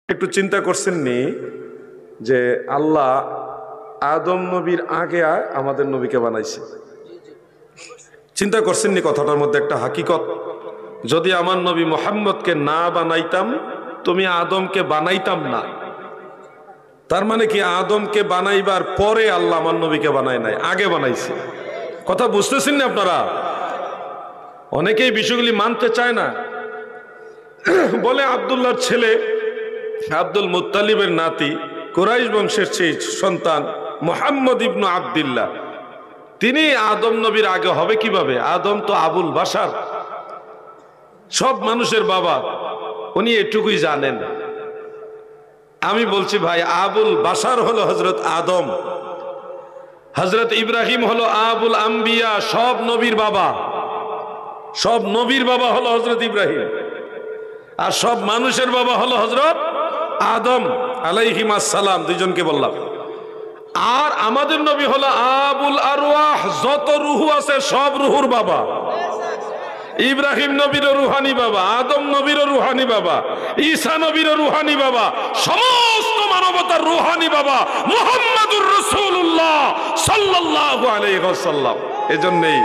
একটু চিন্তা করছেননি যে আল্লাহ আদম নবীর আগে আমাদের নবীকে বানাইছে? চিন্তা করছেননি কথাটার মধ্যে একটা হাকিকত? যদি আমার নবী মুহাম্মদকে না বানাইতাম, তুমি আদমকে বানাইতাম না। তার মানে কি আদমকে বানাইবার পরে আল্লাহ আমার নবীকে বানায় নাই, আগে বানাইছে। কথা বুঝতেছেন না আপনারা? অনেকেই বিষয়গুলি মানতে চায় না, বলে আব্দুল্লাহর ছেলে আব্দুল মুত্তালিবের নাতি, কুরাইশ বংশের সেই সন্তান মুহাম্মদ ইবনু আব্দুল্লাহ, তিনি আদম নবীর আগে হবে কিভাবে? আদম তো আবুল বাশার, সব মানুষের বাবা, উনি এটুকুই জানেন। আমি বলছি ভাই, আবুল বাশার হলো হযরত আদম, হযরত ইব্রাহিম হলো আবুল আম্বিয়া, সব নবীর বাবা, সব নবীর বাবা হলো হযরত ইব্রাহিম, আর সব মানুষের বাবা হলো হযরত আদম আলাইহিস সালাম, দুইজনকে বললাম। আর আমাদের নবী হলো আবুল আরওয়াহ, যত রূহ আছে সব রূহুর বাবা। ইব্রাহিম নবীর রুহানি বাবা, আদম নবীর রুহানি বাবা, ঈসা নবীর রুহানি বাবা, সমস্ত মানবতার রুহানি বাবা মুহাম্মদুর রাসূলুল্লাহ সাল্লাল্লাহু আলাইহি ওয়াসাল্লাম। এজন্যই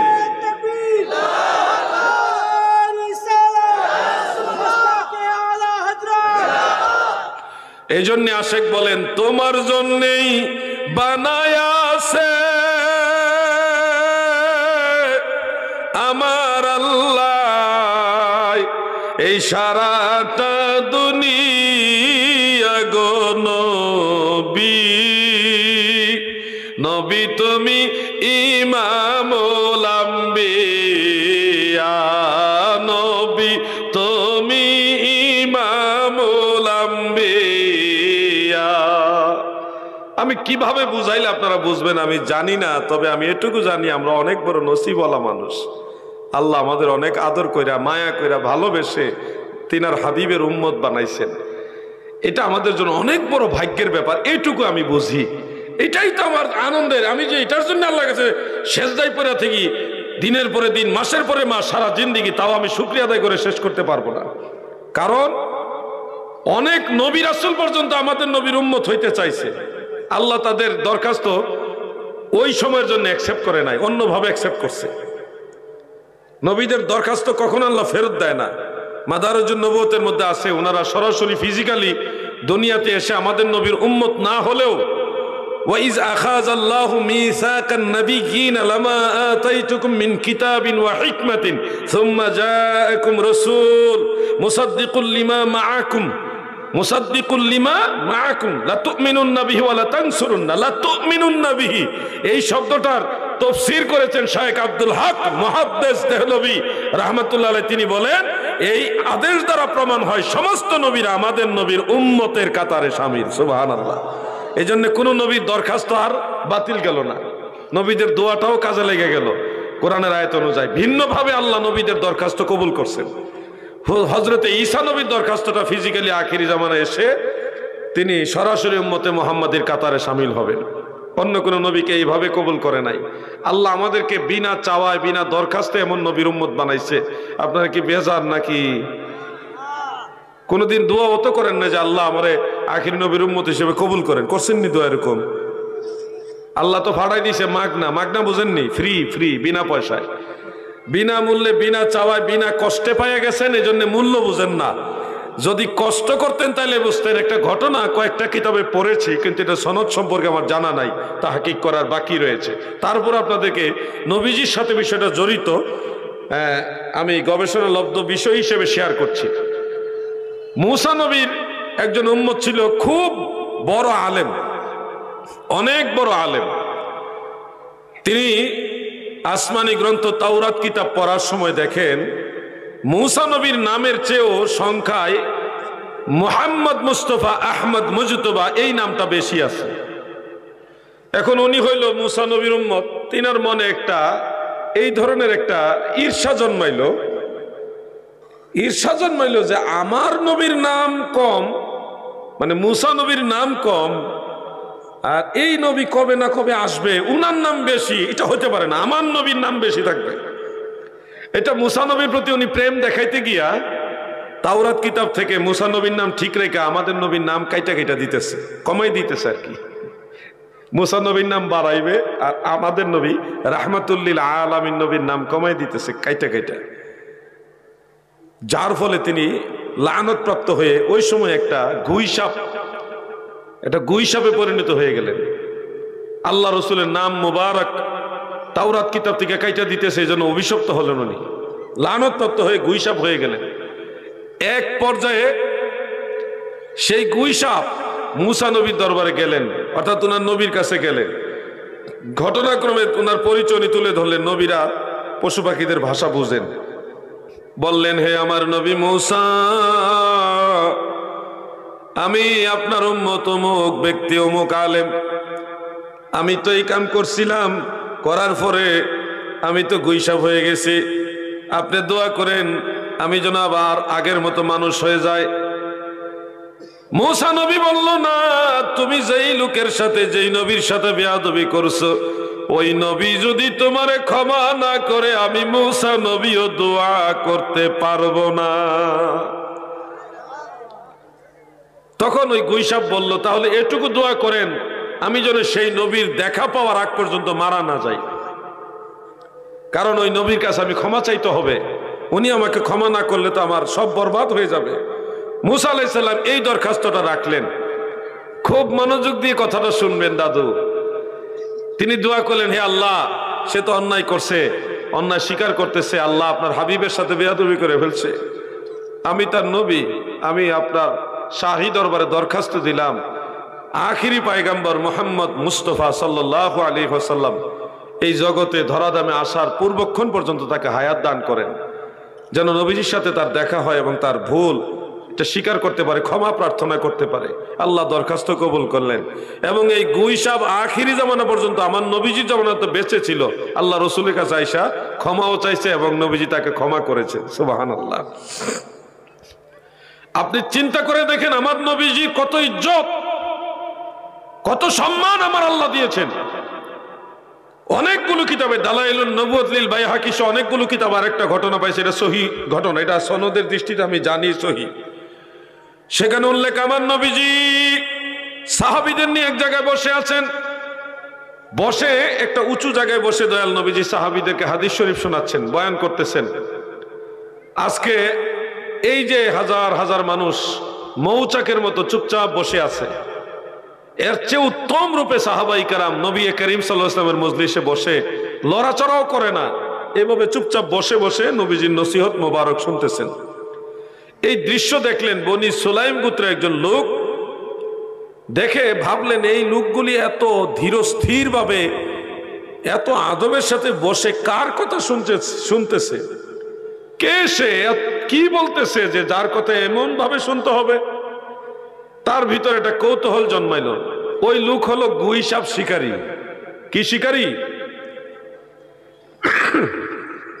এজন্য আশেক বলেন, তোমার জন্যই বানায়াছে আমার আল্লাহ এই সারাটা দুনিয়া গো নবী, নবী তুমি ইমামুল আম্বিয়া, নবী তুমি ইমামুল আম্বিয়া। আমি কিভাবে বুঝাইলে আপনারা বুঝবেন আমি জানি না, তবে আমি এটুকু জানি আমরা অনেক বড় নসিবওয়ালা মানুষ। আল্লাহ আমাদের অনেক আদর কইরা, মায়া কইরা, ভালোবেসে তিনার হাবিবের উম্মত বানাইছেন। এটা আমাদের জন্য অনেক বড় ভাগ্যের ব্যাপার, এইটুকু আমি বুঝি। এটাই তো আমার আনন্দের। আমি যে এটার জন্য আল্লাহর কাছে সেজদায় পড়ে থাকি দিনের পরে দিন, মাসের পরে মাস, সারা জিন্দেগি, তাও আমি শুকরিয়া আদায় করে শেষ করতে পারবো না। কারণ অনেক নবী রাসূল পর্যন্ত আমাদের নবীর উম্মত হইতে চাইছে, আল্লাহ তাদের দরখাস্ত ওই সময়ের জন্য অ্যাকসেপ্ট করে নাই, অন্যভাবে অ্যাকসেপ্ট করছে। নবীদের দরখাস্ত কখন আল্লাহ ফেরত দেয় না। মাদারুজুন নবুয়তের মধ্যে আছে, ওনারা সরাসরি ফিজিক্যালি দুনিয়াতে এসে আমাদের নবীর উম্মত না হলেও, ওয়াইজ আখাযাল্লাহু মিসাকান নাবিয়্যিনা লামা আতাইতুকুম মিন কিতাবিন ওয়া হিকমাতিন সুম্মা জাআকুম রাসূল মুসাদ্দিকুল লিমা মাআকুম, মুসাদ্দিকুল লিমা মাআকুম লা তুমিনুন্না বিহি ওয়া লা তানসুরুন্না, লা তুমিনুন্না বিহি, এই শব্দটার তাফসীর করেছেন শায়েখ আব্দুল হক মুহাদ্দিস দেহলভী রাহমাতুল্লাহ আলাইহি। তিনি বলেন এই আদেশ দ্বারা প্রমাণ হয় সমস্ত নবীরা আমাদের নবীর উম্মতের কাতারে শামিল। সুবহানাল্লাহ। এই জন্য কোন নবীর দরখাস্ত আর বাতিল গেল না, নবীদের দোয়াটাও কাজে লেগে গেল। কোরআনের আয়াত অনুযায়ী ভিন্নভাবে আল্লাহ নবীদের দরখাস্ত কবুল করছেন। হযরতে ঈসা নবীর দরখাস্তটা ফিজিক্যালি আখিরি জামানায় এসে তিনি সরাসরি উম্মতে মুহাম্মাদের কাতারে শামিল হবেন, অন্য কোন নবীকে এইভাবে কবুল করে নাই। আল্লাহ আমাদেরকে বিনা চাওয়ায়, বিনা দরখাস্তে এমন নবীর উম্মত বানাইছে। আপনারা কি বেজার নাকি? কোনদিন দোয়া অত করেন না যে আল্লাহ আমারে আখিরি নবীর উম্মত হিসেবে কবুল করেন? করছেননি দোয়া এরকম? আল্লাহ তো ফাড়াই দিয়েছে মাগনা, মাগনা বুঝেননি? ফ্রি, ফ্রি, বিনা পয়সায়, বিনা মূল্যে, বিনা চাওয়ায়, বিনা কষ্টে পাইয়া গেছেন, এই জন্য মূল্য বুঝেন না। যদি কষ্ট করতেন তাহলে বুঝতেন। একটা ঘটনা কয়েকটা কিতাবে পড়েছি, কিন্তু এটা সনদ সম্পর্কে আমার জানা নাই, তাহকিক করার বাকি রয়েছে। তারপর আপনাদেরকে নবীজির সাথে বিষয়টা জড়িত আমি গবেষণালব্ধ বিষয় হিসেবে শেয়ার করছি। মূসা নবীর একজন উম্মত ছিল, খুব বড় আলেম, অনেক বড় আলেম। তিনি আসমানি গ্রন্থ তাওরাত কিতাব পড়ার সময় দেখেন মূসা নবীর নামের চেয়েও সংখ্যায় মুহাম্মদ মুস্তাফা আহমদ মুজতবা এই নামটা বেশি আছে। এখন উনি হইল মূসা নবীর উম্মত, তিনার মনে একটা এই ধরনের একটা ঈর্ষা জন্মাইল যে আমার নবীর নাম কম, মানে মূসা নবীর নাম কম, আর এই নবী কবে না কবে আসবে, উনার নাম বেশি, এটা হতে পারে না, আমার নবীর নাম বেশি থাকবে। এটা মূসা নবীর প্রতি উনি প্রেম দেখাইতে গিয়া তাওরাত কিতাব থেকে মুসা নবীর নাম ঠিক রেখে আমাদের নবীর নাম কাইটা কাইটা দিতেছে, কমাই দিতেছে আর কি। মুসা নবীর নাম বাড়াইবে আর আমাদের নবী রাহমাতুল্লিল আলামিন নবীর নাম কমাই দিতেছে কাইটা কাইটা। যার ফলে তিনি লানত প্রাপ্ত হয়ে ওই সময় একটা গুইসাপে পরিণত হয়ে গেলেন। আল্লাহ রসুলের নাম মুবারক তাওরাত কিতাব থেকে কাইটা দিতেছে, এই জন্য অভিশপ্ত হলেন উনি, লানত প্রাপ্ত হয়ে গুইসাপ হয়ে গেলেন। এক পর্যায়ে সেই গুইসাপ মুসা নবীর দরবারে গেলেন, অর্থাৎ উনার নবীর কাছে গেলেন। ঘটনাক্রমে উনার পরিচয় তুলে ধরলেন। নবীরা পশু পাখিদের ভাষা বুঝেন। বললেন, হে আমার নবী মুসা, আমি আপনার উম্মত অমুক ব্যক্তি, অমুক আলেম, আমি তো এই কাম করছিলাম, করার পরে আমি তো গুইসাপ হয়ে গেছি, আপনি দোয়া করেন আমি যেন আবার আগের মতো মানুষ হয়ে যায়। মুসা নবী বলল, না, তুমি যেই লোকের সাথে, যেই নবীর সাথে বেয়াদবি করছো, ওই নবী যদি তোমারে ক্ষমা না করে আমি মুসা নবীও দোয়া করতে পারবো না। তখন ওই গুইসাপ বলল, তাহলে এটুকু দোয়া করেন আমি যেন সেই নবীর দেখা পাওয়ার আগ পর্যন্ত মারা না যাই, কারণ ওই নবীর কাছে আমি ক্ষমা চাইতে হবে, উনি আমাকে ক্ষমা না করলে তো আমার সব বরবাদ হয়ে যাবে। মুসা আলাইহিস সালাম এই দরখাস্তটা রাখলেন। খুব মনোযোগ দিয়ে কথাটা শুনবেন দাদু। তিনি দোয়া করলেন, হে আল্লাহ, সে তো অন্যায় করছে, অন্যায় স্বীকার করতেছে, আল্লাহ আপনার হাবিবের সাথে বেয়াদবি করে ফেলছে, আমি তার নবী, আমি আপনার শাহী দরবারে দরখাস্ত দিলাম, আখিরি পয়গম্বর মুহাম্মদ মুস্তাফা সাল্লাল্লাহু আলাইহি ওয়াসাল্লাম এই জগতে ধরাধামে আসার পূর্বক্ষণ পর্যন্ত তাকে হায়াত দান করেন, যেন নবীজির সাথে তার দেখা হয় এবং তার ভুল এটা স্বীকার করতে পারে, ক্ষমা প্রার্থনা করতে পারে। আল্লাহ দরখাস্ত কবুল করলেন এবং এই গুইসাপ আখিরি জামানা পর্যন্ত, আমার নবীজির জামানা তো বেঁচে ছিল, আল্লাহ রসুলের কাছে আইসা ক্ষমাও চাইছে এবং নবীজি তাকে ক্ষমা করেছে। সুবহানাল্লাহ। আপনি চিন্তা করে দেখেন আমার নবীজির কত ইজ্জত, কত সম্মান আমার আল্লাহ দিয়েছেন। অনেকগুলো কিতাবে, দালাইলুন নবুয়ত লিল বাইহাকি সহ অনেকগুলো কিতাব আরেকটা ঘটনা পাইছে, এটা সহিহ ঘটনা, এটা সনদের দৃষ্টিতে আমি জানি সহিহ। সেখানে উল্লেখ, আমার নবীজি সাহাবীদের নিয়ে এক জায়গায় বসে আছেন, বসে একটা উঁচু জায়গায় বসে দয়াল নবীজি সাহাবীদেরকে হাদিস শরীফ শোনাচ্ছেন, বয়ান করতেছেন। আজকে এই যে হাজার হাজার মানুষ মৌচাকের মতো চুপচাপ বসে আছে, এর চেয়ে উত্তম রূপে সাহাবাই কেরাম নবী করিম সাল্লাল্লাহু আলাইহি ওয়াসাল্লামের মজলিসে বসে লড়াচড়াও করে না, এভাবে চুপচাপ বসে বসে নবীজির নসিহত মোবারক শুনতেছেন। এই দৃশ্য দেখলেন বনি সুলাইম গোত্রের একজন লোক, দেখে ভাবলেন এই লোকগুলি এত ধীরস্থির ভাবে, এত আদবের সাথে বসে কার কথা শুনতেছে, কে সে, কি বলতেছে যে যার কথা এমন ভাবে শুনতে হবে। তার ভিতরে একটা কৌতূহল জন্মাইল। ওই লোক হলো গুইসাপ শিকারী। কি শিকারী?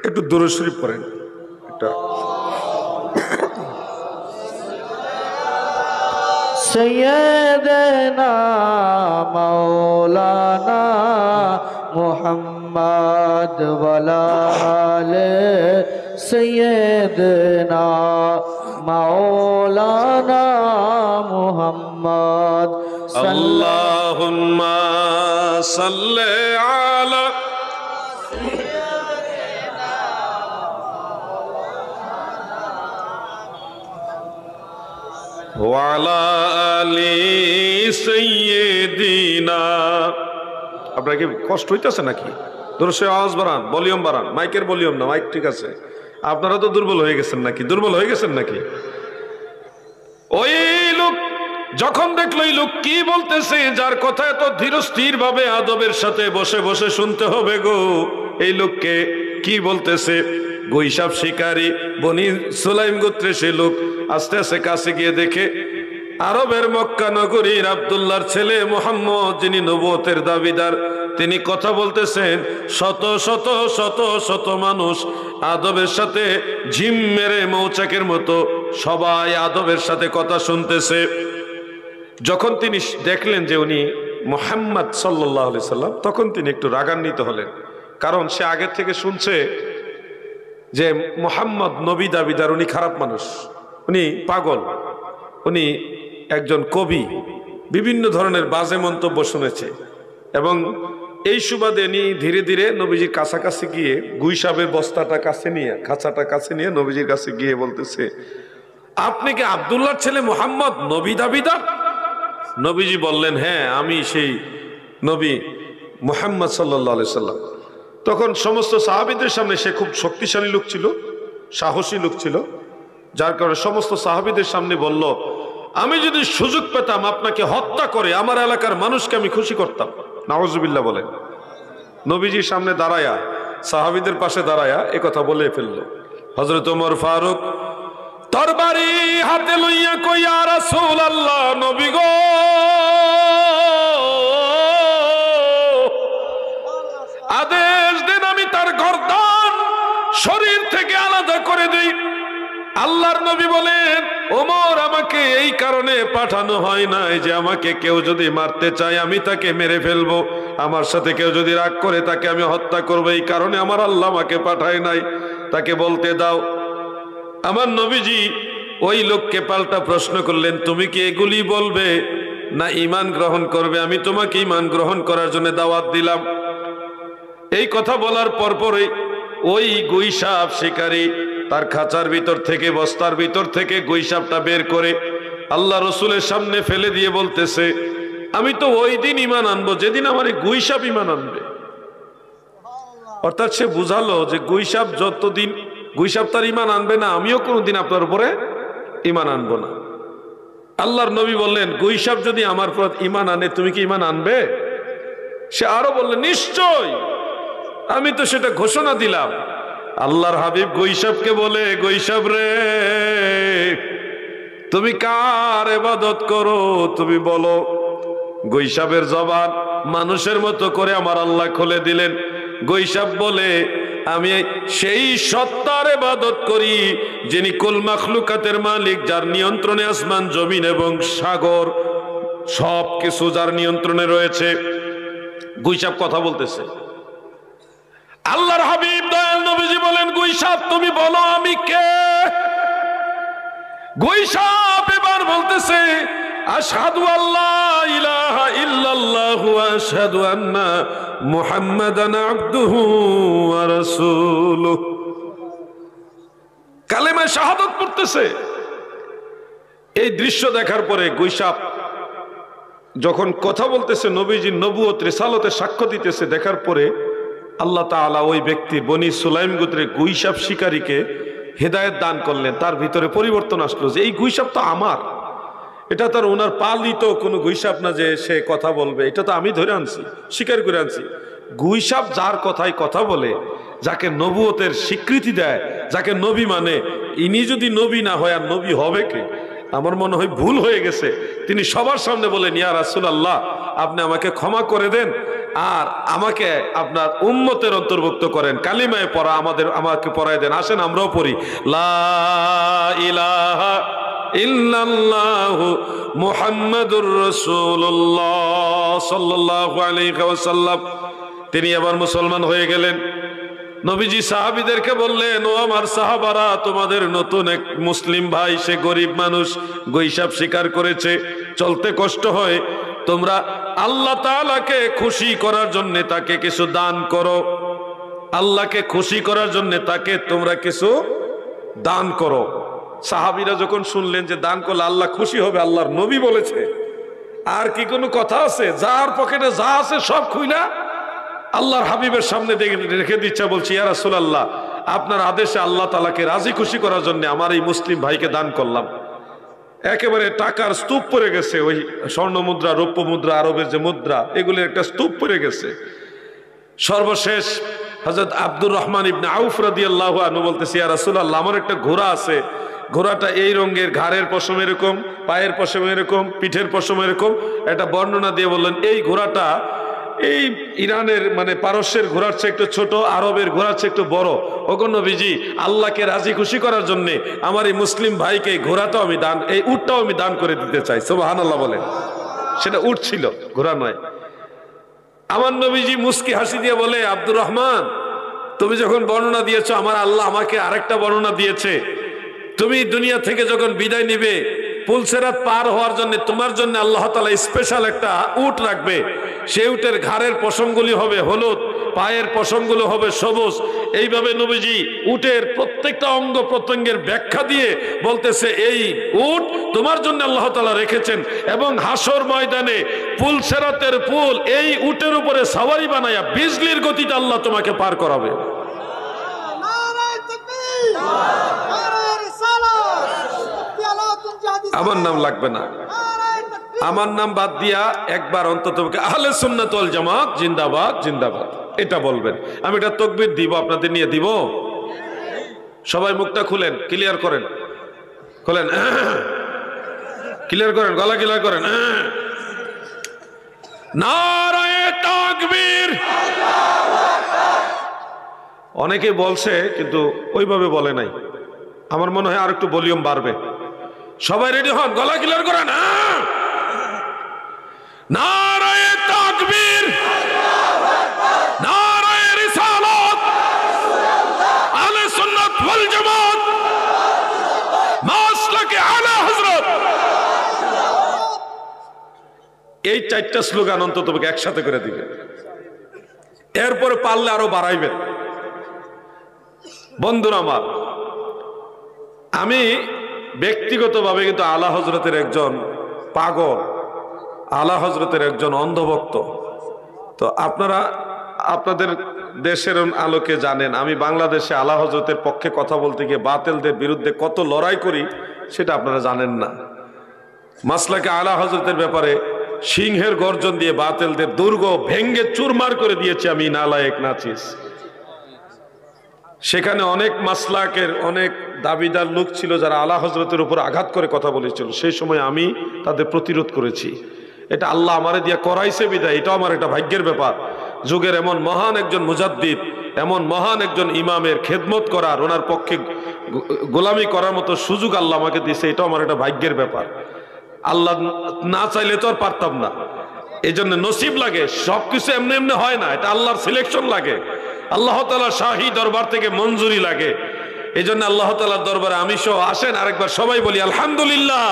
একটু দুরূদ শরীফ পড়েন একটা। সৈয়দনা মাওলানা মুহাম্মদ ওয়ালা আলে সৈয়দনা মাওলানা মুহাম্মদ আল্লাহুম্মা সাল্লি আলা ওয়ালা আলি সাইয়্যিদিনা। আপনার কি কষ্ট হইতেছে নাকি? দর্শক আওয়াজ বাড়ান, ভলিউম বাড়ান, মাইকের ভলিউম না, মাইক ঠিক আছে। আপনারা তো দুর্বল হয়ে গেছেন নাকি? দুর্বল হয়ে গেছেন নাকি? ওই লোক যখন দেখলো এই লোক কি বলতেছে, যার কথা এত ধীরস্থির ভাবে আদবের সাথে বসে বসে শুনতে হবে গো, এই লোককে কি বলতেছে, গুইসাপ শিকারী বনি সুলাইম গোত্রে সে লোক আস্তে আস্তে কাছে গিয়ে দেখে আরবের মক্কা নগরীর আব্দুল্লাহর ছেলে মুহাম্মদ, যিনি নবুয়তের দাবিদার, তিনি কথা বলতেছেন। শত শত শত শত মানুষ আদবের সাথে ঝিম মেরে মৌচাকের মতো সবাই আদবের সাথে কথা শুনতেছে। যখন তিনি দেখলেন যে উনি মুহাম্মদ সাল্লাল্লাহু আলাইহি সাল্লাম, তখন তিনি একটু রাগান্বিত হলেন, কারণ সে আগের থেকে শুনছে যে মুহাম্মদ নবী দাবিদার, উনি খারাপ মানুষ, উনি পাগল, উনি একজন কবি, বিভিন্ন ধরনের বাজে মন্তব্য শুনেছে এবং এই সুবাদে উনি ধীরে ধীরে নবীজির কাছাকাছি গিয়ে গুইসাবের বস্তাটা কাছে নিয়ে, খাঁচাটা কাছে নিয়ে নবীজির কাছে গিয়ে বলতেছে, আপনি কি আব্দুল্লাহর ছেলে মুহাম্মদ, নবী দাবিদার? নবীজি বললেন, হ্যাঁ আমি সেই নবী মুহাম্মদ সাল্লাল্লাহু আলাইহি সাল্লাম। তখন সমস্ত সাহাবীদের সামনে, সে খুব শক্তিশালী লোক ছিল, সাহসী লোক ছিল, যার কারণে সমস্ত সাহাবীদের সামনে বলল, আমি যদি সুযোগ পেতাম আপনাকে হত্যা করে আমার এলাকার মানুষকে আমি খুশি করতাম। নাউজুবিল্লাহ বলেন। নবীজির সামনে দাঁড়ায়া, সাহাবীদের পাশে দাঁড়ায়া এ কথা বলে ফেলল। হযরত ওমর ফারুক তরবারি হাতে লইয়া কই, ইয়া রাসূলুল্লাহ, নবী গো, আদেশ দেন আমি তার গর্দান শরীর থেকে আলাদা করে দেই। আল্লাহর নবী বলেন, ওমর, আমাকে এই কারণে পাঠানো হয় নাই যে আমাকে কেউ যদি মারতে চায় আমি তাকে মেরে ফেলবো, আমার সাথে কেউ যদি রাগ করে তাকে আমি হত্যা করবো, এই কারণে আমার আল্লাহ আমাকে পাঠায় নাই, তাকে বলতে দাও। আমার নবীজি ওই লোককে পাল্টা প্রশ্ন করলেন, তুমি কি এগুলি বলবে না ঈমান গ্রহণ করবে? আমি তোমাকে ঈমান গ্রহণ করার জন্য দাওয়াত দিলাম। এই কথা বলার পরপরই ওই গুইসাপ শিকারী তার খাঁচার ভিতর থেকে, বস্তার ভিতর থেকে গুইসাপটা বের করে আল্লাহ রসুলের সামনে ফেলে দিয়ে বলতেছে, আমি তো ওই দিন ঈমান আনবো যেদিন আমার এই গুইসাপ ঈমান আনবে। অর্থাৎ সে বুঝালো যে গুইসাপ যতদিন, গুইসাপ তার ঈমান আনবে না, আমিও কোনোদিন আপনার উপরে ঈমান আনবো না। আল্লাহর নবী বললেন, গুইসাপ যদি আমার উপর ঈমান আনে তুমি কি ঈমান আনবে? সে আরো বললেন, নিশ্চয়, আমি তো সেটা ঘোষণা দিলাম। আল্লাহর হাবিব গুইসাপকে বলে, গুইসাপ রে, তুমি কার ইবাদত করো তুমি বলো। গুইসাপের জবান মানুষের মতো করে আমার আল্লাহ খুলে দিলেন। গুইসাপ বলে, আমি সেই সত্তার ইবাদত করি যিনি কুল মাখলুকাতের মালিক, যার নিয়ন্ত্রণে আসমান জমিন এবং সাগর সব কিছু যার নিয়ন্ত্রণে রয়েছে। গুইসাপ কথা বলতেছে। আল্লাহর হাবিব দয়াল নবীজি বলেন, গুইসাপ তুমি বলো আমি কে? গুইসাপ এবার বলতেছে, আশহাদু আল্লা ইলাহা ইল্লাল্লাহ ওয়া আশহাদু আন্না মুহাম্মাদান আবদুহু ওয়া রাসূলুহু। কালেমা শাহাদাত পড়তেছে। এই দৃশ্য দেখার পরে গুইসাপ যখন কথা বলতেছে, নবীজির নবুয়ত রিসালতে সাক্ষ্য দিতেছে, দেখার পরে আল্লাহ তাআলা ওই ব্যক্তির, বনি সুলাইম গোত্রের গুইসাপ শিকারীকে হেদায়েত দান করলেন। তার ভিতরে পরিবর্তন আসলো যে এই গুইসাপ তো আমার, এটা তার ওনার পালিত কোনো গুইসাপ না যে সে কথা বলবে, এটা তো আমি ধরে আনছি, স্বীকার করে আনছি। গুইসাপ যার কথায় কথা বলে, যাকে নবুয়তের স্বীকৃতি দেয়, যাকে নবী মানে, ইনি যদি নবী না হয় আর নবী হবে কে? আমার মনে হয় ভুল হয়ে গেছে। তিনি সবার সামনে বলেন, ইয়া রাসূলুল্লাহ, আপনি আমাকে ক্ষমা করে দেন আর আমাকে আপনার উম্মতের অন্তর্ভুক্ত করেন, কালিমায়ে পড়া আমাকে পড়ায় দেন। আসেন আমরাও পড়ি, লা ইলাহা ইল্লাল্লাহু মুহাম্মাদুর রাসূলুল্লাহ সাল্লাল্লাহু আলাইহি ওয়াসাল্লাম। তিনি আবার মুসলমান হয়ে গেলেন। নবীজি সাহাবীদেরকে বললেন, ও আমার সাহাবারা, তোমাদের নতুন এক মুসলিম ভাই, সে গরিব মানুষ, গুইসাপ শিকার করেছে, চলতে কষ্ট হয়, তোমরা আল্লাহ তাআলাকে খুশি করার জন্য তাকে কিছু দান করো। আল্লাহকে খুশি করার জন্য তাকে তোমরা কিছু দান করো। সাহাবীরা যখন শুনলেন যে দান করলে আল্লাহ খুশি হবে, আল্লাহর নবী বলেছে, আর কি কোনো কথা আছে? যার পকেটে যা আছে সব খুইলা আল্লাহর হাবিবের সামনে রেখে দিচ্ছে। বলছি, ইয়া রাসূলুল্লাহ, আপনার আদেশে আল্লাহ তাআলাকে রাজি খুশি করার জন্য আমার এই মুসলিম ভাইকে দান করলাম। একেবারে টাকার স্তূপ পড়ে গেছে, ওই স্বর্ণ মুদ্রা, রৌপ্য মুদ্রা, আরবের যে মুদ্রা, এগুলির একটা স্তূপ পড়ে গেছে। সর্বশেষ হযরত আব্দুর রহমান ইবনে আউফ রাদিয়াল্লাহু আনহু বলতেছে, ইয়া রাসূলুল্লাহ, আমার একটা ঘোড়া আছে, ঘোড়াটা এই রঙের, ঘাড়ের পশম এরকম, পায়ের পশম এরকম, পিঠের পশম এরকম। একটা বর্ণনা দিয়ে বললেন, এই ঘোড়াটা এই ইরানের মানে পারস্যের ঘোড়ার চেয়ে একটু ছোট, আরবের ঘোড়ার চেয়ে একটু বড়। ওগো নবীজি, আল্লাহকে রাজি খুশি করার জন্য আমার এই মুসলিম ভাইকে ঘোড়াটাও আমি দান, এই উটটাও আমি দান করে দিতে চাই। সুবহানাল্লাহ বলেন। সেটা উট ছিল, ঘোড়া নয়। আমার নবীজি মুস্কি হাসি দিয়ে বলে, আব্দুর রহমান, তুমি যখন বর্ণনা দিয়েছো, আমার আল্লাহ আমাকে আরেকটা বর্ণনা দিয়েছে, তুমি দুনিয়া থেকে যখন বিদায় নিবে, পুলসেরাত পার হওয়ার জন্য তোমার জন্য আল্লাহ তাআলা স্পেশাল একটা উট রাখবে। সেই উটের ঘাড়ের পশমগুলি হবে হলুদ, পায়ের পশমগুলো হবে সবুজ। এইভাবে নবীজি উটের প্রত্যেকটা অঙ্গ প্রত্যঙ্গের ব্যাখ্যা দিয়ে বলতেছে, এই উট তোমার জন্য আল্লাহ তাআলা রেখেছেন, এবং হাসর ময়দানে পুলসেরাতের পুল এই উটের উপরে সাওয়ারি বানায়া বিজলির গতিতে আল্লাহ তোমাকে পার করাবে। আমার নাম লাগবে না, আমার নাম বাদ দিয়া একবার অন্তত আহলে সুন্নাত ওয়াল জামাত জিন্দাবাদ জিন্দাবাদ এটা বলবেন। আমি এটা তাকবীর দিব, আপনাদের নিয়ে দিব। সবাই মুখটা খুলেন, ক্লিয়ার করেন, খুলেন, ক্লিয়ার করেন, গলা ক্লিয়ার করেন। নারায়ে তাকবীর। অনেকে বলছে কিন্তু ওইভাবে বলে নাই। আমার মনে হয় আর একটু ভলিউম বাড়বে। সবাই রেডি হন, গলা ক্লিয়ার করেন। নারায়ে তাকবীর, নারায়ে রিসালাত, আহলে সুন্নাত ওয়াল জামাত, মাসলাকে আলা হযরত। এই চারটা স্লোগান অন্তত একসাথে করে দিবেন, এরপরে পারলে আরো বাড়াইবেন। বন্ধুরা আমার, আমি ব্যক্তিগতভাবে কিন্তু আলা হযরতের একজন পাগল, আলা হযরতের একজন অন্ধভক্ত। তো আপনারা আপনাদের দেশের আলোকে জানেন আমি বাংলাদেশে আলা হযরতের পক্ষে কথা বলতে গিয়ে বাতিলদের বিরুদ্ধে কত লড়াই করি, সেটা আপনারা জানেন না। মাসলাকে আলা হযরতের ব্যাপারে সিংহের গর্জন দিয়ে বাতিলদের দুর্গ ভেঙ্গে চুরমার করে দিয়েছি আমি, নালায়েক নাচিস। সেখানে অনেক মাসলাকের অনেক দাবিদার লোক ছিল যারা আলা হযরতের উপর আঘাত করে কথা বলেছিল। সেই সময় আমি তাদের প্রতিরোধ করেছি। এটা আল্লাহ আমারে দিয়া করাইছে বিদায়, এটা আমার একটা ভাগ্যের ব্যাপার। যুগের এমন মহান একজন মুজাদ্দিদ, এমন মহান একজন ইমামের খেদমত করার, ওনার পক্ষে গোলামি করার মতো সুযোগ আল্লাহ আমাকে দিয়েছে, এটা আমার একটা ভাগ্যের ব্যাপার। আল্লাহ না চাইলে তো আর পারতাম না। এই জন্য নসিব লাগে, সবকিছু এমনি এমনি হয় না, এটা আল্লাহর সিলেকশন লাগে, আল্লাহ তাআলার শাহী দরবার থেকে মঞ্জুরি লাগে। এই জন্য আল্লাহ তাআলার দরবারে আমি সহ আসেন আরেকবার সবাই বলি আলহামদুলিল্লাহ।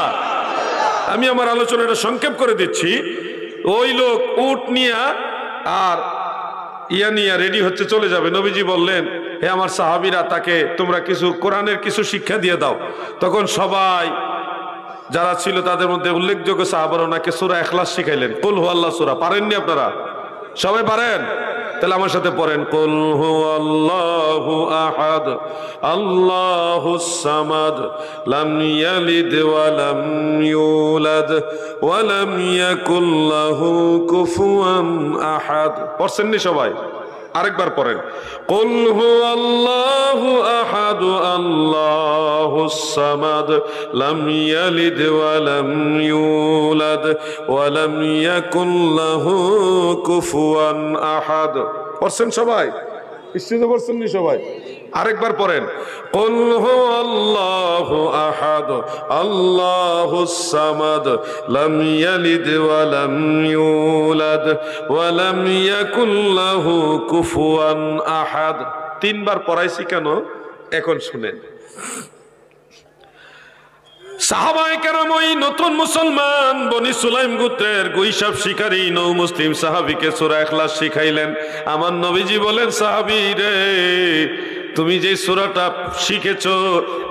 আমি আমার আলোচনাটা সংক্ষেপ করে দিচ্ছি। ওই লোক উট নিয়ে আর ইয়া নিয়ে রেডি হচ্ছে, চলে যাবে। নবীজি বললেন, হে আমার সাহাবীরা, তাকে তোমরা কিছু কোরআনের কিছু শিক্ষা দিয়ে দাও। তখন সবাই যারা ছিল তাদের মধ্যে উল্লেখযোগ্য সাহাবারা ওনাকে সূরা ইখলাস শিখাইলেন। কুল হুয়াল্লাহ সূরা পারেননি আপনারা? সবাই পারেন? তাহলে আমার সাথে পড়েন, কুল হুয়াল্লাহু আহাদ আল্লাহুস সামাদ লাম ইয়ালিদ ওয়া লাম ইউলাদ ওয়া লাম ইয়াকুল লাহু কুফুয়ান আহাদ। পড়ছেননি সবাই? আরেকবার পড়েন, কুল হুয়াল্লাহু আহাদ আল্লাহুস সামাদ লাম ইয়ালিদ ওয়া লাম ইউলাদ ওয়া লাম ইয়াকুল লাহু কুফুয়ান আহাদ। পড়ছেন সবাই? নিশ্চিত পড়ছেন নি সবাই? আরেকবার পড়েন, কুল হুয়াল্লাহু আহাদ আল্লাহুস সামাদ লাম ইয়ালিদ ওয়া লাম ইউলাদ ওয়া লাম ইয়াকুল লাহু কুফুয়ান আহাদ। তিনবার পড়াইছি কেন এখন শুনেন। সাহাবায়ে কেরাম ওই নতুন মুসলমান বনি সুলাইম গোত্রের গুইসাব শিকারী নৌ মুসলিম সাহাবীকে সূরা ইখলাস শিখাইলেন। আমার নবীজি বলেন, সাহাবী রে, তুমি যে সূরাটা শিখেছো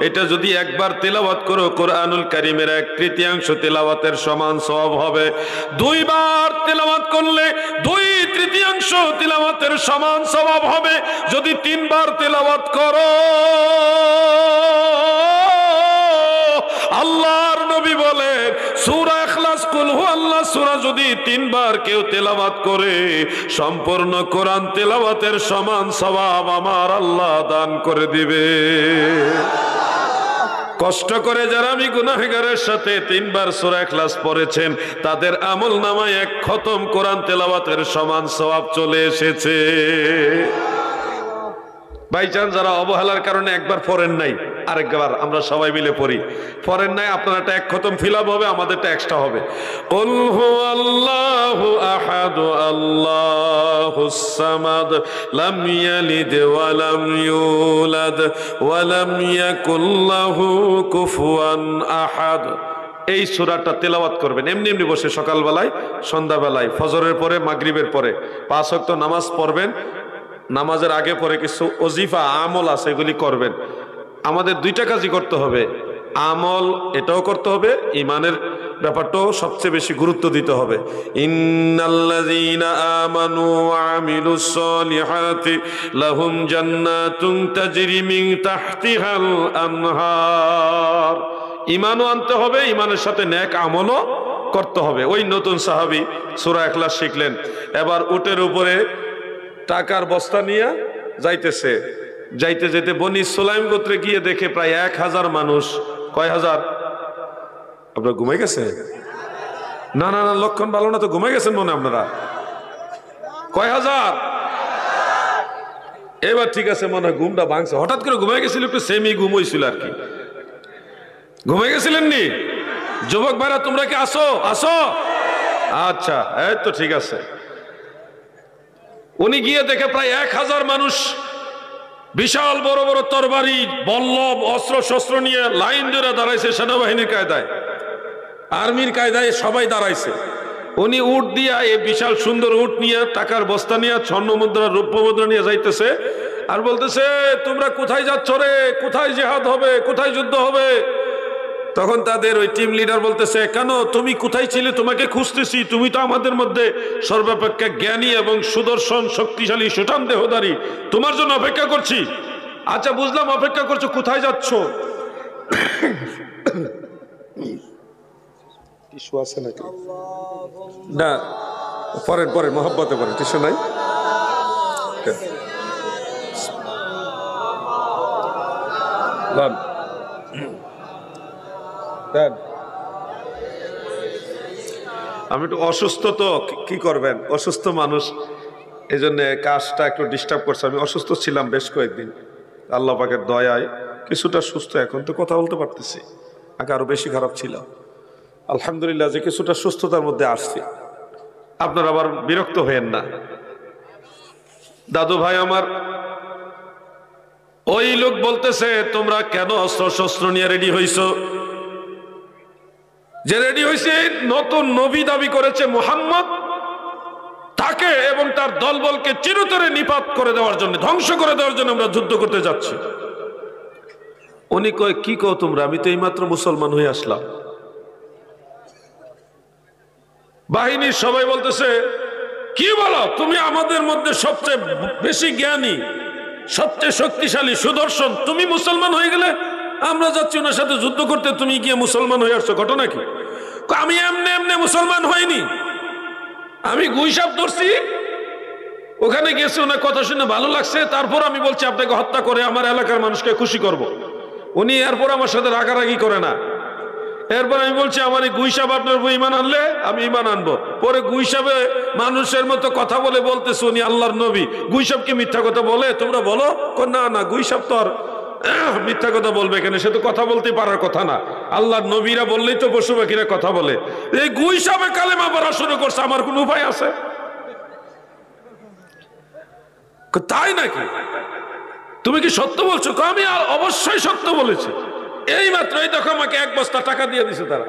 এটা যদি একবার তেলাওয়াত করো কোরআনুল কারীমের 1/3 তেলাওয়াতের সমান সওয়াব হবে। দুইবার তেলাওয়াত করলে 2/3 তেলাওয়াতের সমান সওয়াব হবে। যদি তিনবার তেলাওয়াত করো, আল্লাহর নবী বলেন, সূরা ইখলাস কুল হুয়াল্লাহ সূরা যদি তিনবার কেউ তেলাওয়াত করে সম্পূর্ণ কোরআন তেলাওয়াতের সমান সওয়াব আমার আল্লাহ দান করে দিবে। কষ্ট করে যারা আমি গুনাহগারের সাথে তিনবার সূরা ইখলাস পড়েছেন তাদের আমল নামায় 1 খতম কোরআন তেলাওয়াতের সমান সওয়াব চলে এসেছে। বাইচান্স যারা অবহেলার কারণে একবার পড়েন নাই, আরেকবার আমরা সবাই মিলে পড়ি। পড়েন নাই আপনারা একটা এক খতম ফিলাপ হবে, আমাদেরটা এক্সট্রা হবে। কুল হুয়াল্লাহু আহাদ আল্লাহুস সামাদ লাম ইয়ালিদ ওয়া লাম ইউলাদ ওয়া লাম ইয়াকুল লাহু কুফুয়ান আহাদ। এই সূরাটা তেলাওয়াত করবেন এমনি এমনি বসে, সকালবেলায়, সন্ধ্যাবেলায়, ফজরের পরে, মাগরিবের পরে 5 ওয়াক্ত নামাজ পড়বেন। নামাজের আগে পরে কিছু ওজিফা আমল আছে, এগুলি করবেন। আমাদের 2টা কাজই করতে হবে, আমল এটাও করতে হবে, ইমানের ব্যাপারটাও সবচেয়ে বেশি গুরুত্ব দিতে হবে। ইন্নাল্লাযীনা আমানু ওয়া আমিলুস সলিহাতি লাহুম জান্নাতুন তাজরি মিন তাহতিহাল আনহার। ইমানও আনতে হবে, ইমানের সাথে নেক আমলও করতে হবে। ওই নতুন সাহাবী সূরা ইখলাস শিখলেন, এবার উটের উপরে টাকার বস্তা নিয়ে যাইতেছে। যাইতে যেতে বনি সুলাইম গোত্রে গিয়ে দেখে প্রায় 1000 মানুষ। কয় হাজার? আপনারা ঘুমাই গেছে? না না না, লক্ষণ ভালো না তো, ঘুমাই গেছেন মনে আপনারা। কয় হাজার? এবার ঠিক আছে, মনে হয় ঘুমটা ভাঙছে। হঠাৎ করে ঘুমাই গেছিল, একটু সেমি ঘুম হয়েছিল আর কি। ঘুমাই গেছিলেন নি? যুবক ভাইরা তোমরা কি আসো? আসো, আচ্ছা, এই তো ঠিক আছে। উনি গিয়ে দেখে প্রায় 1000 মানুষ বিশাল বড় বড় তরবারি, বল্লভ, অস্ত্র শস্ত্র নিয়ে লাইন ধরে দাঁড়াইছে। সেনাবাহিনীর কায়দায়, আর্মির কায়দায় সবাই দাঁড়াইছে। উনি উট দিয়া, এই বিশাল সুন্দর উট নিয়ে, টাকার বস্তা নিয়ে, স্বর্ণ মুদ্রা, রৌপ্য মুদ্রা নিয়ে যাইতেছে আর বলতেছে, তোমরা কোথায় যাচ্ছ রে? কোথায় জিহাদ হবে? কোথায় যুদ্ধ হবে? তখন তাদের ওই টিম লিডার বলতেছে, কেন, তুমি কোথায় ছিলে? তোমাকে খুঁজতেছি, তুমি তো আমাদের মধ্যে সর্বাপেক্ষা জ্ঞানী এবং সুদর্শন, শক্তিশালী, সুঠাম দেহধারী, তোমার জন্য অপেক্ষা করছি। আচ্ছা বুঝলাম, অপেক্ষা করছো, কোথায় যাচ্ছ? টিস্যু আছে নাকি? না, পরেন পরেন, মহব্বতে পরেন, টিস্যু নাই। আমি একটু অসুস্থ, তো কি করবেন, অসুস্থ মানুষ, এই জন্য কাজটা একটু ডিস্টার্ব করছে। আমি অসুস্থ ছিলাম বেশ কয়েকদিন, আল্লাহ পাকের দয়ায় কিছুটা সুস্থ, এখন তো কথা বলতে পারতেছি। আগে আরো বেশি খারাপ ছিল, আলহামদুলিল্লাহ যে কিছুটা সুস্থতার মধ্যে আসছি। আপনারা আবার বিরক্ত হয়েন না। দাদু ভাই আমার, ওই লোক বলতেছে, তোমরা কেন অস্ত্র শস্ত্র নিয়ে রেডি হইছো? যে রেডি হয়েছে, নতুন নবী দাবি করেছে মুহাম্মদ, তাকে এবং তার দলবলকে চিরতরে নিপাত করে দেওয়ার জন্য, ধ্বংস করে দেওয়ার জন্য আমরা যুদ্ধ করতে যাচ্ছি। উনি কয়, কি কও তোমরা? আমি তো এইমাত্র মুসলমান হয়ে আসলাম। বাহিনীর সবাই বলতেছে, কি বলো তুমি? আমাদের মধ্যে সবচেয়ে বেশি জ্ঞানী, সবচেয়ে শক্তিশালী, সুদর্শন, তুমি মুসলমান হয়ে গেলে? আমরা যাচ্ছি ওনার সাথে যুদ্ধ করতে, তুমি গিয়ে মুসলমান হয়ে আসছো, ঘটনা কি? আমি এমনি এমনি মুসলমান হয়নি, আমি গুইসাপ ধরছি, ওখানে গেছি, ওনার কথা শুনে ভালো লাগছে, তারপর আমি বলছি আপনাকে হত্যা করে আমার এলাকার মানুষকে খুশি করব। উনি এরপর আমার সাথে রাগারাগি করে না। এরপর আমি বলছি, আমার এই গুইসাপ আপনার উপর ঈমান আনলে আমি ঈমান আনবো। পরে গুইসাপে মানুষের মতো কথা বলে বলতেছে উনি আল্লাহর নবী। গুইসাপ কি মিথ্যা কথা বলে? তোমরা বলো। না না, গুইসাপ তো আর মিথ্যা কথা বলবে কেন? সে তো কথা বলতে পারার কথা না। আল্লাহর নবীরা বললেই তো পশু পাখিরা কথা বলে। এই গুইসাপে কালেমা পড়া শুরু করছে, আমার কোন উপায় আছে? তাই নাকি? তুমি কি সত্য বলছো? আমি অবশ্যই সত্য বলেছি। এই মাত্র এই দেখো, আমাকে 1 বস্তা টাকা দিয়ে দিছে তারা।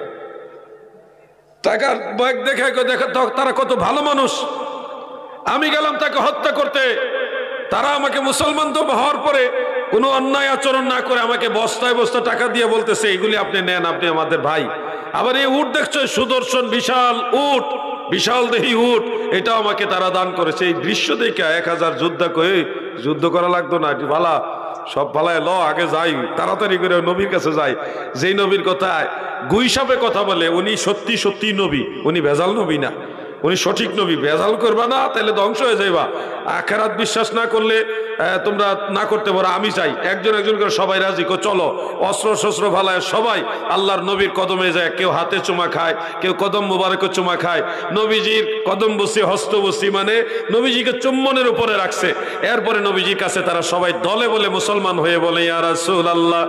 টাকার ব্যাগ দেখে তারা কত ভালো মানুষ। আমি গেলাম তাকে হত্যা করতে, তারা আমাকে মুসলমান তো হওয়ার পরে কোনো অন্যায় আচরণ না করে আমাকে বস্তায় বস্তা টাকা দিয়ে বলতেছে, এগুলি আপনি নেন, আপনি আমাদের ভাই। আবার এই উট দেখছো, সুদর্শন বিশাল উট, বিশাল দেহি উট, এটা আমাকে তারা দান করেছে। এই দৃশ্য দেখে 1000 যোদ্ধা কয়ে, যুদ্ধ করা লাগতো না, এটি ভালা সব ভালায় ল, আগে যাই, তাড়াতাড়ি করে নবীর কাছে যাই। যেই নবীর কথায় গুইসাপে কথা বলে, উনি সত্যি সত্যি নবী, উনি ভেজাল নবী না, উনি সঠিক নবী। ভেজাল করবা না, তাহলে ধ্বংস হয়ে যাইবা। আখিরাত বিশ্বাস না করলে তোমরা না করতে পারো, আমি চাই। একজন একজন করে সবাই রাজি, চলো অস্ত্র শস্ত্র ভালায় সবাই আল্লাহর নবীর কদমে যায়। কেউ হাতে চুমা খায়, কেউ কদম মুবারকে চুমা খায়। নবীজির কদম বসি, হস্ত বসি, মানে নবীজিকে চুম্বনের উপরে রাখছে। এরপরে নবীজির কাছে তারা সবাই দলে বলে মুসলমান হয়ে বলে, ইয়া রাসূলুল্লাহ,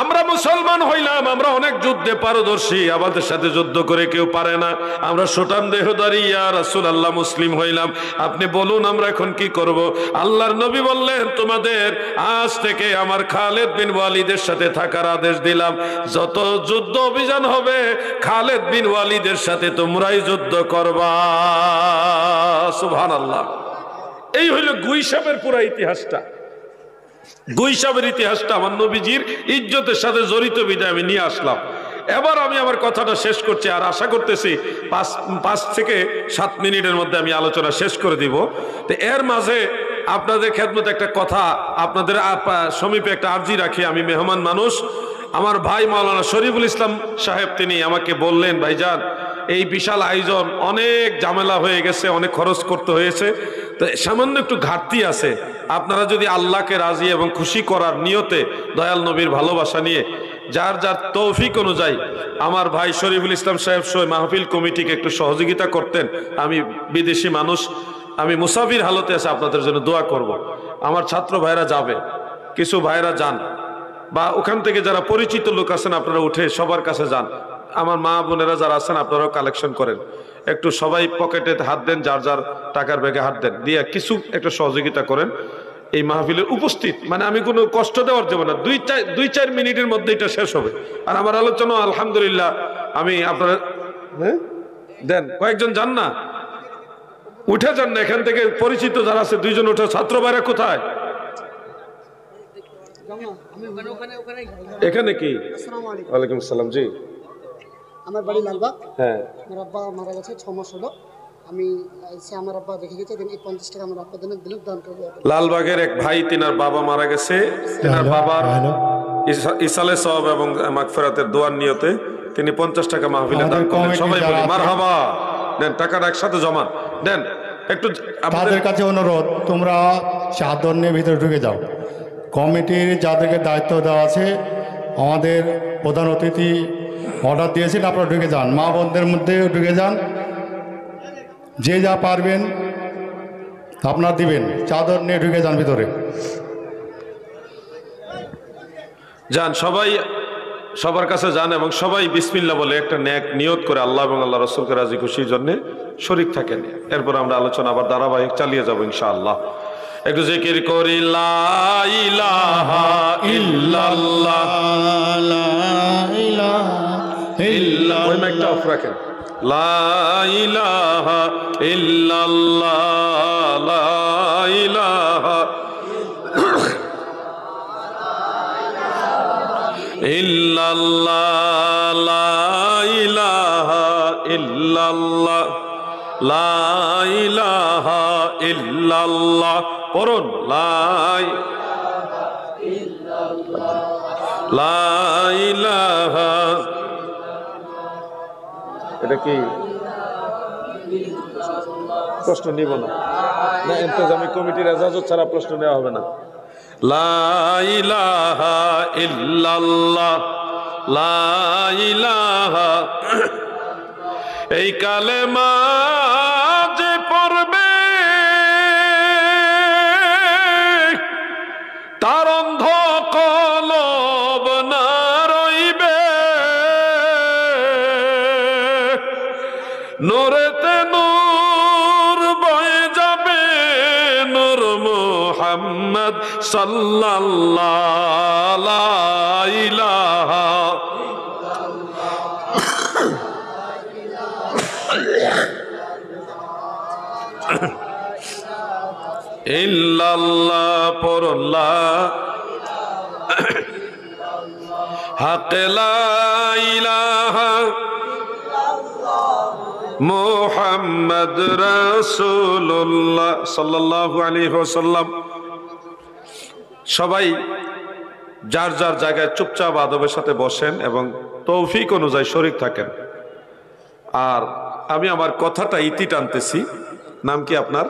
আমরা মুসলমান হইলাম, আমরা অনেক যুদ্ধে পারদর্শী, আমাদের সাথে যুদ্ধ করে কেউ পারে না, আমরা সুঠাম দেহধারী, ইয়া রাসূলুল্লাহ মুসলিম হইলাম, আপনি বলুন আমরা এখন কি করব? আল্লাহর নবী বললেন, তোমাদের আজ থেকে আমার খালেদ বিন ওয়ালিদের সাথে থাকার আদেশ দিলাম। যত যুদ্ধ অভিযান হবে খালেদ বিন ওয়ালিদের সাথে তোমরাই যুদ্ধ করবা। সুবহানাল্লাহ। এই হইল গুইসাবের পুরো ইতিহাসটা। গুইসাবের ইতিহাসটা আমার নবীজির ইজ্জতের সাথে জড়িত বিধায় আমি নিয়ে আসলাম। এবার আমি আমার কথাটা শেষ করছি, আর আশা করতেছি 5 থেকে 7 মিনিটের মধ্যে আমি আলোচনা শেষ করে দিব। তো এর মাঝে আপনাদের খেদমতে একটা কথা, আপনাদের সমীপে একটা আর্জি রাখি। আমি মেহমান মানুষ, আমার ভাই মাওলানা শরীফুল ইসলাম সাহেব তিনি আমাকে বললেন, ভাইজান এই বিশাল আয়োজন, অনেক ঝামেলা হয়ে গেছে, অনেক খরচ করতে হয়েছে, তো সামান্য একটু ঘাটতি আছে। আপনারা যদি আল্লাহকে রাজি এবং খুশি করার নিয়তে, দয়াল নবীর ভালোবাসা নিয়ে, যার যার তৌফিক অনুযায়ী আমার ভাই শরীফুল ইসলাম সাহেব সহ মাহফিল কমিটিকে একটু সহযোগিতা করতেন। আমি বিদেশি মানুষ, আমি মুসাফির হালতে আছে, আপনাদের জন্য দোয়া করব। আমার ছাত্র ভাইরা যাবে, কিছু ভাইরা যান, বা ওখান থেকে যারা পরিচিত লোক আছেন আপনারা উঠে সবার কাছে যান। আমার মা বোনেরা যারা আছেন আপনারাও কালেকশন করেন, একটু সবাই পকেটে হাত দেন, যার যার টাকার ব্যাগে হাত দেন, দিয়ে কিছু একটু সহযোগিতা করেন। এই মাহফিলের উপস্থিত, মানে আমি কোনো কষ্ট দেওয়ার দেবো না, 2-4 মিনিটের মধ্যে এটা শেষ হবে। আর আমার আলোচনা আলহামদুলিল্লাহ, আমি আপনারা দেন, কয়েকজন যান না, উঠে যান না, এখান থেকে পরিচিত যারা আছে 2 জন উঠে। ছাত্র ভাইরা কোথায়? এখানে কি? ওয়ালাইকুম আসসালাম। জি, আমার বাড়ি লালবাগ। হ্যাঁ, আমার আব্বা মারা গেছে 6 মাস হলো। আমি আমার আব্বা রেখে গেছে, এই 50 টাকা আমার আব্বা দিলেন দান করে। লালবাগের এক ভাই, তিনার বাবা মারা গেছে, তিনার বাবার ইসালে সওয়াব এবং মাগফিরাতের দোয়ার নিয়তে তিনি 50 টাকা মাহফিলে দান করলেন। সবাই বলি মারহাবা। দেন, টাকাটা একসাথে জমা দেন। একটু তাদের কাছে অনুরোধ, তোমরা চাদর নিয়ে ভিতরে ঢুকে যাও। কমিটির যাদেরকে দায়িত্ব দেওয়া আছে, আমাদের প্রধান অতিথি অর্ডার দিয়েছেন, আপনারা ঢুকে যান, মা বোনদের মধ্যে ঢুকে যান, যে যা পারবেন আপনারা দিবেন, চাদর নিয়ে ঢুকে যান ভিতরে যান, সবাই সবার কাছে যান এবং সবাই বিসমিল্লাহ বলে একটা নেক নিয়ত করে আল্লাহ এবং আল্লাহ রাসূলকে রাজি খুশির জন্য শরীক থাকেন। এরপর আমরা আলোচনা আবার ধারাবাহিক চালিয়ে যাব ইনশাআল্লাহ। একটু জিকির করি, লা ইলাহা ইল্লাল্লাহ, লা ইলাহা ইল্লাল্লাহ। ওই মাইকটা অফ রাখেন। লা ইলাহা ইল্লাল্লাহ, লা ইলাহা ইল্লাল্লাহ, লা ইলাহা ইল্লাল্লাহ, লা ইলাহা ইল্লাল্লাহ। পড়ুন, লা ইলাহা। এটা কি প্রশ্ন নিব না, না ইন্তজামি কমিটির এজাজত ছাড়া প্রশ্ন নেওয়া হবে না। লা ইলাহা ইল্লাল্লাহ, লা ইলাহা। এই কালেমা যে পড়বে তার অন্ধ কলব না রইবে, নূরেতে নূর বয়ে যাবে, নূর মুহাম্মদ সাল্লাল্লাহু লা ইলাহা ইল্লাল্লাহ। পড়ল্লাহ হক লা ইলাহা মুহাম্মদ রাসূলুল্লাহ সাল্লাল্লাহু আলাইহি ওয়াসাল্লাম। সবাই যার যার জায়গায় চুপচাপ আদবের সাথে বসেন এবং তৌফিক অনুযায়ী শরীক থাকেন। আর আমি আমার কথাটা ইতি টানতেছি। নাম কি আপনার?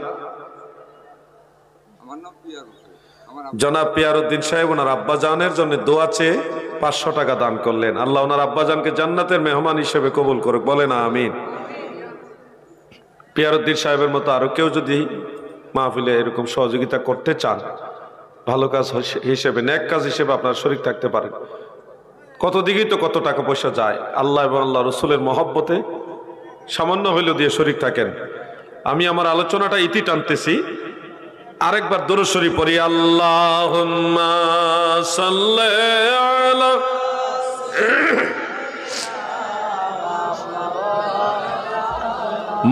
জনাব পিয়ারউদ্দিন সাহেব ওনার আব্বাজানের জন্য দোয়া চেয়ে 500 টাকা দান করলেন। আল্লাহ ওনার আব্বাজানকে জান্নাতের মেহমান হিসেবে কবুল করুক, বলে না আমিন। পিয়ারউদ্দিন সাহেবের মতো আরো কেউ যদি মাহফিলে এরকম সহযোগিতা করতে চান, ভালো কাজ হিসেবে, নেক কাজ হিসেবে আপনারা শরীক থাকতে পারেন। কত দিকেই তো কত টাকা পয়সা যায়, আল্লাহ এবং আল্লাহ রসুলের মহব্বতে সামান্য হইলেও দিয়ে শরীক থাকেন। আমি আমার আলোচনাটা ইতি টানতেছি, আরেকবার দুরূদ শরীফ পড়ি। আল্লাহুম্মা সাল্লি আলা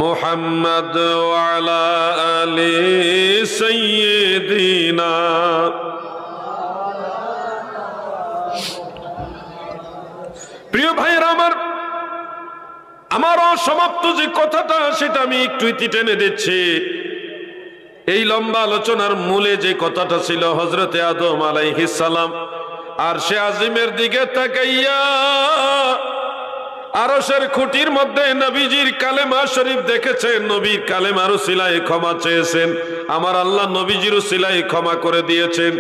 মুহাম্মাদ ওয়া আলা আলি সাইয়্যিদিনা। প্রিয় ভাইয়েরা আমার অসমাপ্ত যে কথাটা সেটা আমি একটু ইতি টেনে দিচ্ছি। এই লম্বা আলোচনার মূলে যে কথাটা ছিল, হযরতে আদম আলাইহিস সালাম আরশে আজিমের দিকে তাকাইয়া আরশের খুঁটির মধ্যে নবীজির কালেমা শরীফ দেখেছেন, নবীর কালেমার উসিলায় ক্ষমা চেয়েছেন, আমার আল্লাহ নবীজির উসিলায় ক্ষমা করে দিয়েছেন।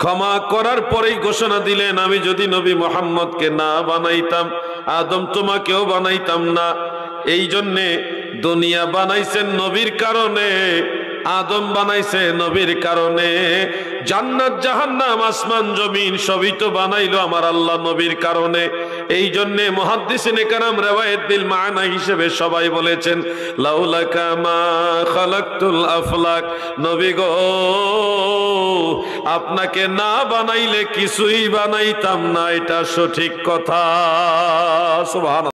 ক্ষমা করার পরেই ঘোষণা দিলেন, আমি যদি নবী মুহাম্মদকে না বানাইতাম, আদম তোমাকেও বানাইতাম না। এই জন্যে দুনিয়া বানাইছেন নবীর কারণে, আদম বানাইছে নবীর কারণে, জান্নাত জাহান্নাম আসমান জমিন সবই তো বানাইলো আমার আল্লাহ নবীর কারণে। এই জন্যে মুহাদ্দিসিনে কেরাম রিওয়ায়াত বিল মানা হিসেবে সবাই বলেছেন, লাউলাকা মা খালাকতুল আফলাক, নবী গো আপনাকে না বানাইলে কিছুই বানাইতাম না, এটা সঠিক কথা। সুবহানাল্লাহ।